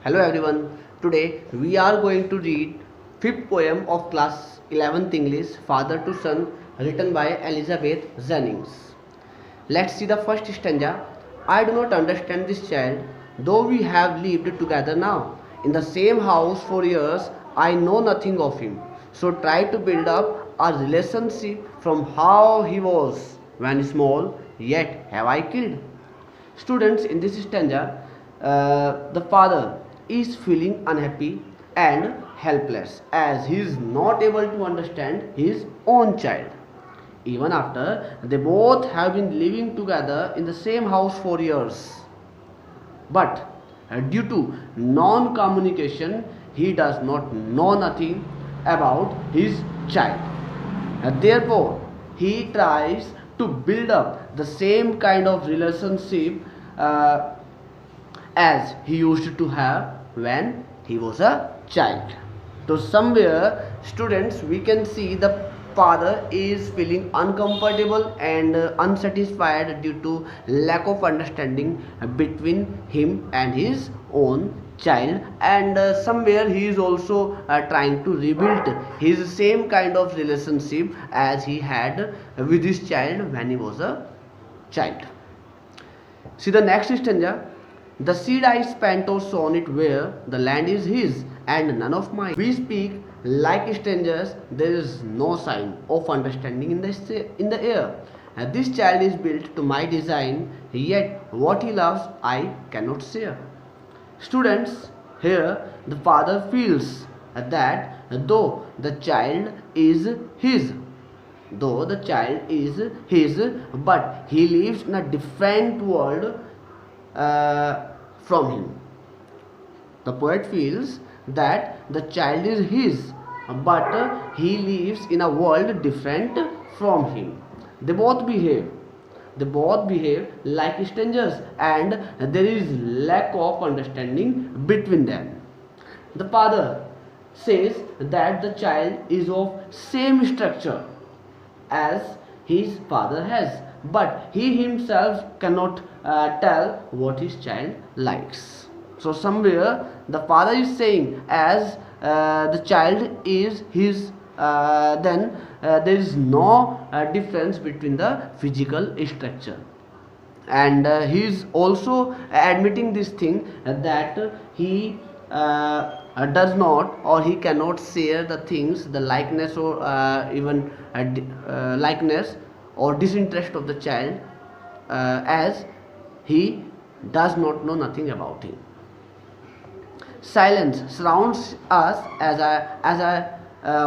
Hello everyone. Today we are going to read fifth poem of class 11th English, Father to Son, written by Elizabeth Jennings. Let's see the first stanza. I do not understand this child, though we have lived together now. In the same house for years, I know nothing of him. So try to build up a relationship from how he was when small, yet have I killed. Students, in this stanza, the father is feeling unhappy and helpless as he is not able to understand his own child. Even after they both have been living together in the same house for years. But due to non communication, he does not know nothing about his child. Therefore, he tries to build up the same kind of relationship uh, as he used to have when he was a child. So somewhere, students, we can see the father is feeling uncomfortable and unsatisfied due to lack of understanding between him and his own child, and somewhere he is also trying to rebuild his same kind of relationship as he had with his child when he was a child. See the next stanza. The seed I spent or sown it where the land is his and none of mine. We speak like strangers, there is no sign of understanding in the air. And this child is built to my design, yet what he loves I cannot share. Students, here the father feels that his though the child is his, but he lives in a different world from him. The poet feels that the child is his, but he lives in a world different from him. They both behave. They both behave like strangers, and there is lack of understanding between them. The father says that the child is of same structure as his father has, but he himself cannot tell what his child likes. So somewhere the father is saying as the child is his, then there is no difference between the physical structure, and he is also admitting this thing that he does not or he cannot share the things, the likeness or even likeness or disinterest of the child, as he does not know nothing about him. Silence surrounds us as I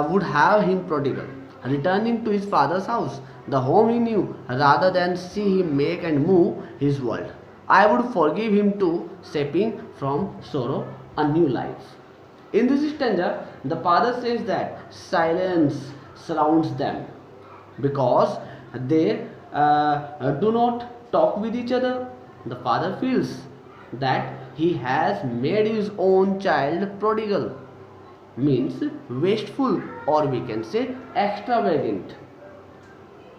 would have him prodigal, returning to his father's house, the home he knew, rather than see him make and move his world. I would forgive him too, shaping from sorrow a new life. In this stanza, the father says that silence surrounds them because they do not talk with each other. The father feels that he has made his own child prodigal, means wasteful, or we can say extravagant,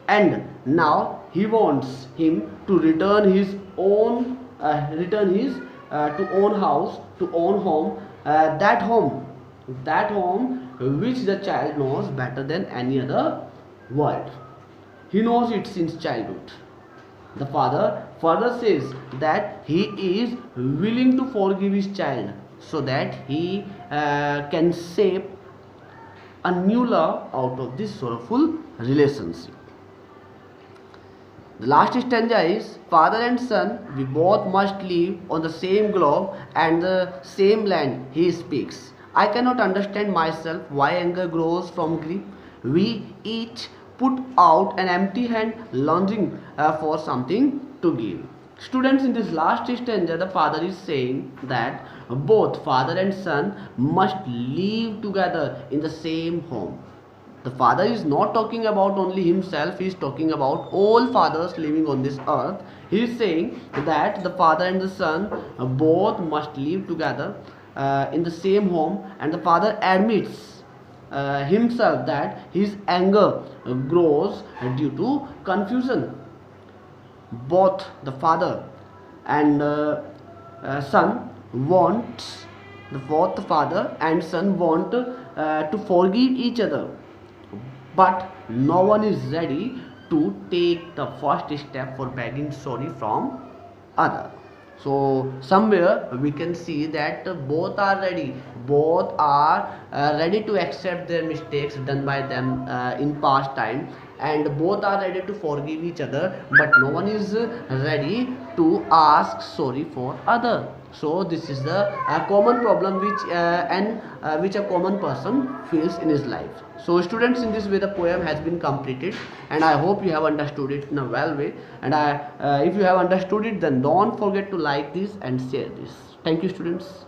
and now he wants him to return his to own house, to own home, that home which the child knows better than any other world. He knows it since childhood. The father further says that he is willing to forgive his child so that he can shape a new love out of this sorrowful relationship. The last stanza is father and son, we both must live on the same globe and the same land, he speaks. I cannot understand myself why anger grows from grief. We each put out an empty hand, longing for something to give. Students, in this last stanza, the father is saying that both father and son must live together in the same home. The father is not talking about only himself, he is talking about all fathers living on this earth. He is saying that the father and the son both must live together in the same home, and the father admits himself that his anger grows due to confusion. Both the father and son wants both father and son want to forgive each other, but no one is ready to take the first step for begging sorry from other. So somewhere we can see that both are ready to accept their mistakes done by them in past time, and both are ready to forgive each other, but no one is ready to ask sorry for other. So this is the common problem which a common person feels in his life. So students, in this way the poem has been completed, and I hope you have understood it in a well way, and if you have understood it, then don't forget to like this and share this. Thank you, students.